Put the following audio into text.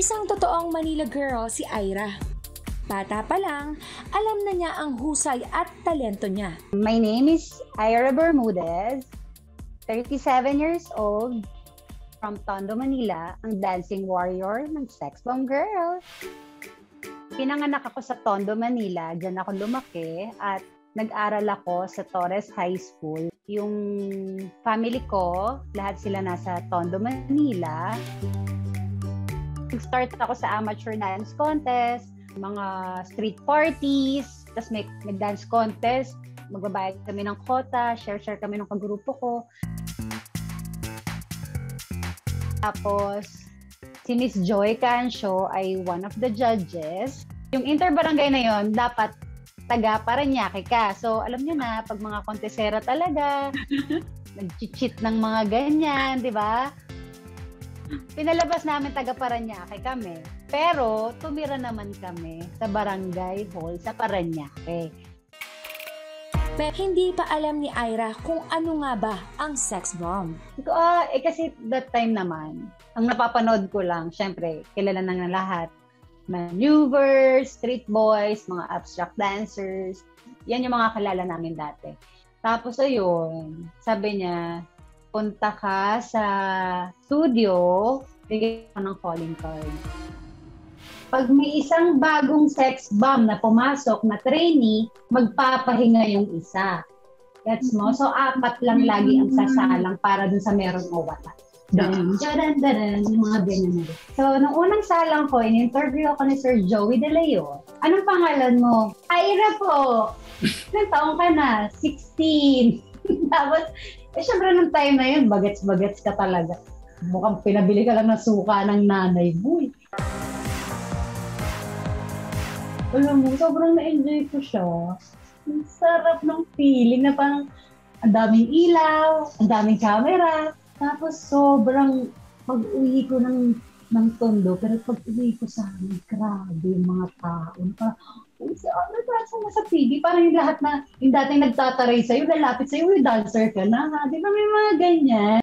Isang totoong Manila girl si Ira. Bata pa lang, alam na niya ang husay at talento niya. My name is Ira Bermudez, 37 years old, from Tondo, Manila, ang dancing warrior ng Sex Bomb Girl. Pinanganak ako sa Tondo, Manila, diyan ako lumaki at nag-aral ako sa Torres High School. Yung family ko, lahat sila nasa Tondo, Manila. Nag-start ako sa amateur dance contest, mga street parties, tapos may dance contest, magbabayad kami ng quota, share kami ng kagrupo ko. Tapos, si Miss Joy Cancio ay one of the judges. Yung interbarangay na yon dapat taga Parañaque ka. So, alam nyo na, pag mga kontesera talaga, nag-cheat ng mga ganyan, di ba? Pinalabas namin taga Parañaque kami. Pero, tumira naman kami sa barangay hall sa Parañaque. Pero hindi pa alam ni Ira kung ano nga ba ang sex bomb. Kasi that time naman, ang napapanood ko lang, syempre, kilala na lahat. Maneuvers, street boys, mga abstract dancers. Yan yung mga kilala namin dati. Tapos ayun, sabi niya, punta ka sa studio, bigyan ka ng calling card. Pag may isang bagong sex bomb na pumasok na trainee, magpapahinga yung isa. Gets mo? So, 4 lang lagi ang sasalang para dun sa meron o wala. Yung mga ganyan na. So, nung unang salang ko, in-interview ako ni Sir Joey De Leon. Anong pangalan mo? Ira po! Ilang taong ka na? 16! Tapos, syempre nung time na yun, bagets-bagets ka talaga. Mukhang pinabili ka lang ng suka ng nanay mo. Alam mo, sobrang na-enjoy ko siya. Ang sarap ng feeling na parang ang daming ilaw, ang daming camera. Tapos sobrang pag-uwi ko ng Tondo, pero pag-uwi ko sa amin, grabe yung mga tao. Parang, parang sa TV, parang yung lahat na, yung dating nagtataray sa'yo, lalapit sa'yo, yung dancer ka na, ha? Di ba may mga ganyan?